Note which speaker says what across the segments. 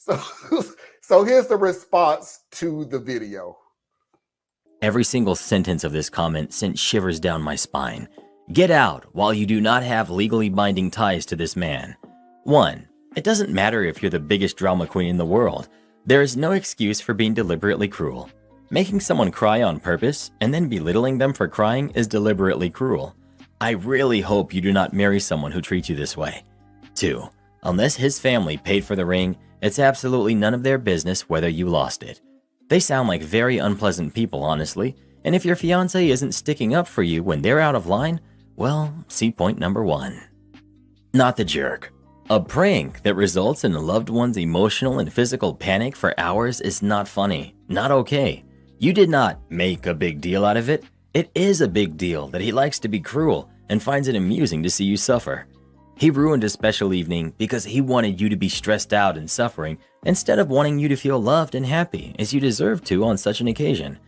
Speaker 1: So, so here's the response to the video.
Speaker 2: Every single sentence of this comment sent shivers down my spine. Get out while you do not have legally binding ties to this man. 1. It doesn't matter if you're the biggest drama queen in the world. There is no excuse for being deliberately cruel. Making someone cry on purpose and then belittling them for crying is deliberately cruel. I really hope you do not marry someone who treats you this way. 2. Unless his family paid for the ring, it's absolutely none of their business whether you lost it. They sound like very unpleasant people, honestly, and if your fiancé isn't sticking up for you when they're out of line, well, see point number 1. Not the jerk. A prank that results in a loved one's emotional and physical panic for hours is not funny, not okay. You did not make a big deal out of it. It is a big deal that he likes to be cruel and finds it amusing to see you suffer. He ruined a special evening because he wanted you to be stressed out and suffering instead of wanting you to feel loved and happy as you deserve to on such an occasion.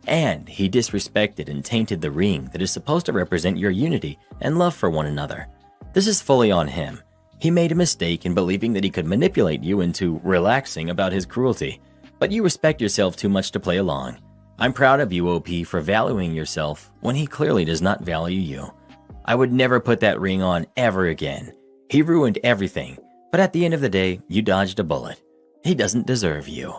Speaker 2: And he disrespected and tainted the ring that is supposed to represent your unity and love for one another. This is fully on him. He made a mistake in believing that he could manipulate you into relaxing about his cruelty, but you respect yourself too much to play along. I'm proud of you, OP, for valuing yourself when he clearly does not value you. I would never put that ring on ever again. He ruined everything, but at the end of the day, you dodged a bullet. He doesn't deserve you.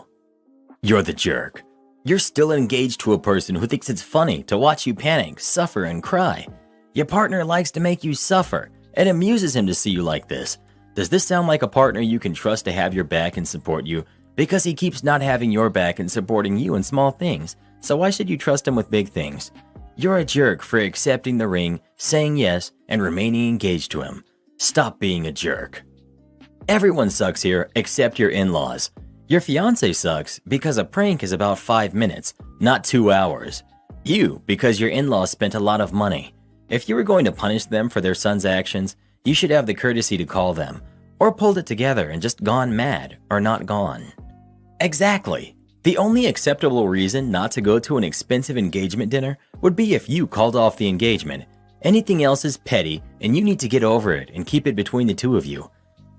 Speaker 2: You're the jerk. You're still engaged to a person who thinks it's funny to watch you panic, suffer, and cry. Your partner likes to make you suffer. It amuses him to see you like this. Does this sound like a partner you can trust to have your back and support you? Because he keeps not having your back and supporting you in small things, so why should you trust him with big things? You're a jerk for accepting the ring, saying yes, and remaining engaged to him. Stop being a jerk. Everyone sucks here except your in-laws. Your fiancé sucks because a prank is about 5 minutes, not 2 hours. You, because your in-laws spent a lot of money. If you were going to punish them for their son's actions, you should have the courtesy to call them, or pulled it together and just gone mad or not gone. Exactly. The only acceptable reason not to go to an expensive engagement dinner would be if you called off the engagement. Anything else is petty and you need to get over it and keep it between the two of you.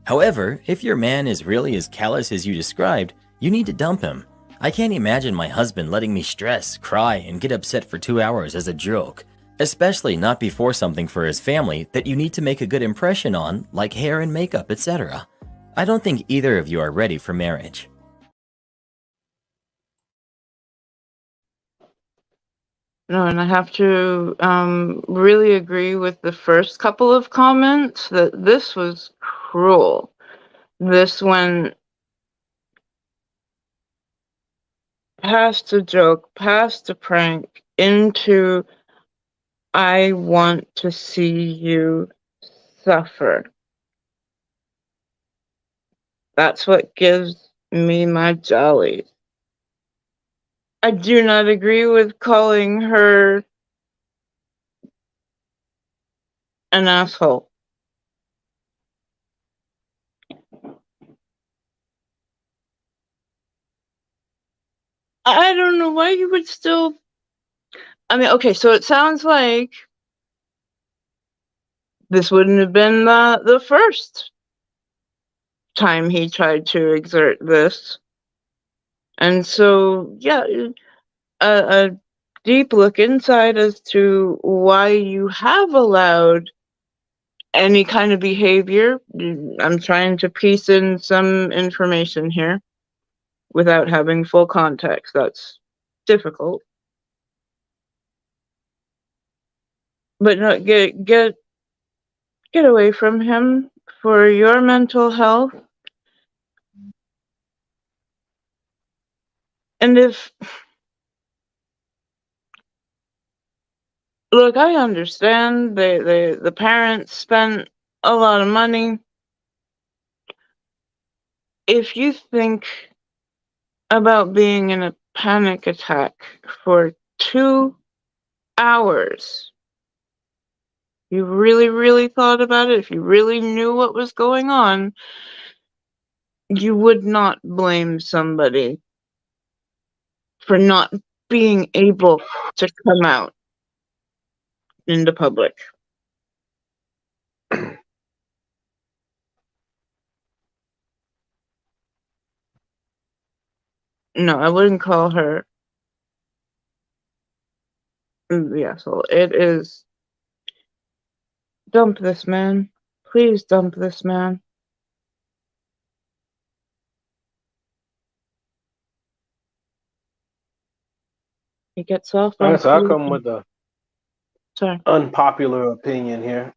Speaker 2: However, if your man is really as callous as you described, you need to dump him. I can't imagine my husband letting me stress, cry, and get upset for 2 hours as a joke. Especially not before something for his family that you need to make a good impression on, like hair and makeup, etc. I don't think either of you are ready for marriage.
Speaker 3: No, and I have to really agree with the first couple of comments that this was cruel. This went past a joke, past a prank, into I want to see you suffer. That's what gives me my jollies. I do not agree with calling her an asshole. I don't know why you would still... I mean, okay, so it sounds like this wouldn't have been the first time he tried to exert this. And so, yeah, a deep look inside as to why you have allowed any kind of behavior. I'm trying to piece in some information here without having full context. That's difficult. But no, get away from him for your mental health. And if... Look, I understand the parents spent a lot of money. If you think about being in a panic attack for 2 hours, you really, really thought about it, if you really knew what was going on, you would not blame somebody for not being able to come out into public. No, I wouldn't call her the asshole. It is dump this man. Please dump this man. He gets off
Speaker 4: All
Speaker 3: on
Speaker 4: right, so I'll
Speaker 3: food.
Speaker 4: come with the
Speaker 3: Sorry,
Speaker 4: unpopular opinion here.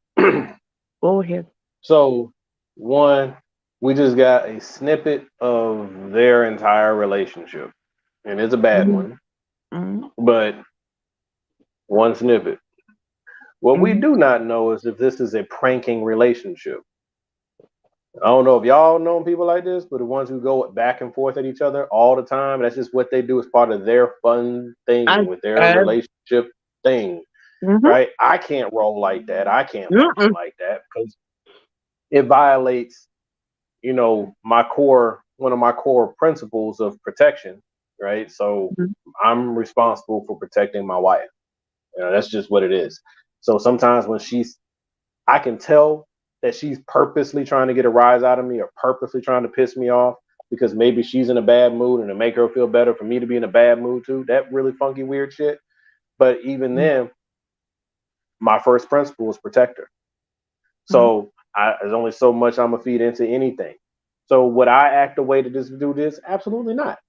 Speaker 3: go ahead.
Speaker 4: So, one, we just got a snippet of their entire relationship, and it's a bad
Speaker 3: Mm-hmm.
Speaker 4: one,
Speaker 3: Mm-hmm.
Speaker 4: but one snippet. What we
Speaker 3: Mm-hmm.
Speaker 4: do not know is if this is a pranking relationship. I don't know if y'all know people like this, but the ones who go back and forth at each other all the time, that's just what they do as part of their fun thing with their
Speaker 3: I,
Speaker 4: relationship thing,
Speaker 3: mm-hmm.
Speaker 4: right? I can't roll like that. I can't function
Speaker 3: Mm-mm.
Speaker 4: like that because it violates, one of my core principles of protection, right? So I'm responsible for protecting my wife. That's just what it is. So sometimes when I can tell that she's purposely trying to get a rise out of me or purposely trying to piss me off because maybe she's in a bad mood and to make her feel better for me to be in a bad mood too. That really funky, weird shit. But even then, my first principle is protect her.
Speaker 3: Mm-hmm.
Speaker 4: So there's only so much I'm gonna feed into anything. So would I act a way to just do this? Absolutely not.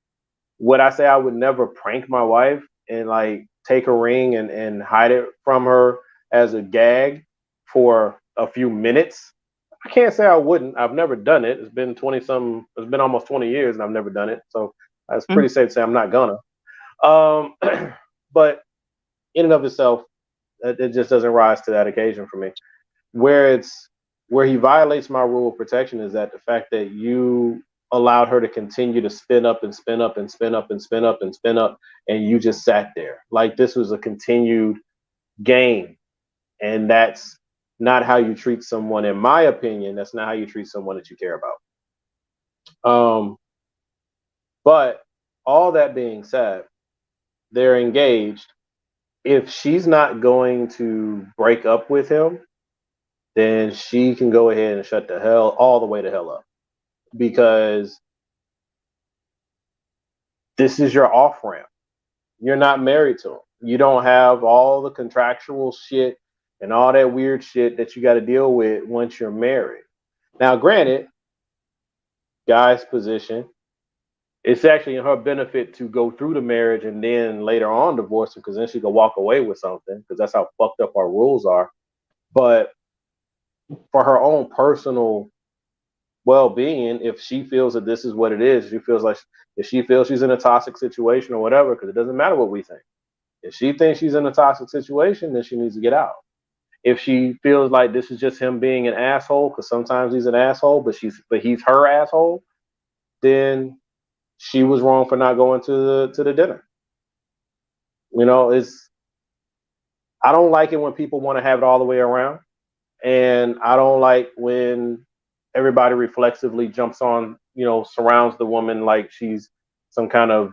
Speaker 4: Would I say I would never prank my wife and like take a ring and hide it from her as a gag for a few minutes? I can't say I wouldn't. I've never done it. It's been almost 20 years and I've never done it. So it's pretty safe to say I'm not gonna. Um, but in and of itself, it just doesn't rise to that occasion for me. Where it's where he violates my rule of protection is that the fact that you allowed her to continue to spin up and spin up and spin up and spin up and spin up, and you just sat there like this was a continued game, and that's not how you treat someone. In my opinion, that's not how you treat someone that you care about. But all that being said, they're engaged. If she's not going to break up with him, then she can go ahead and shut the hell all the way to hell up because this is your off ramp. You're not married to him. You don't have all the contractual shit and all that weird shit that you got to deal with once you're married. Now, granted, guy's position, it's actually in her benefit to go through the marriage and then later on divorce him because then she can walk away with something because that's how fucked up our rules are. But for her own personal well-being, if she feels that this is what it is, she feels like if she feels she's in a toxic situation or whatever, because it doesn't matter what we think. If she thinks she's in a toxic situation, then she needs to get out. If she feels like this is just him being an asshole, because sometimes he's an asshole, but he's her asshole, then she was wrong for not going to the dinner. It's I don't like it when people want to have it all the way around. And I don't like when everybody reflexively jumps on, surrounds the woman like she's some kind of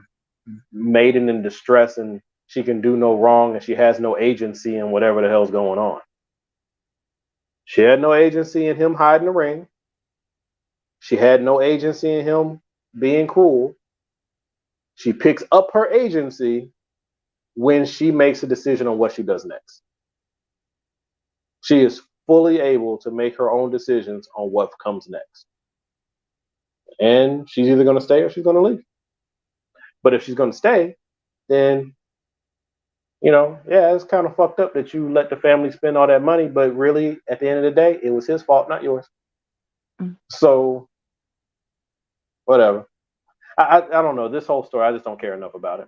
Speaker 4: maiden in distress and she can do no wrong and she has no agency in whatever the hell's going on. She had no agency in him hiding the ring. She had no agency in him being cruel. She picks up her agency when she makes a decision on what she does next. She is fully able to make her own decisions on what comes next. And she's either going to stay or she's going to leave. But if she's going to stay, then, yeah, it's kind of fucked up that you let the family spend all that money. But really, at the end of the day, it was his fault, not yours. So, whatever. I don't know. This whole story, I just don't care enough about it.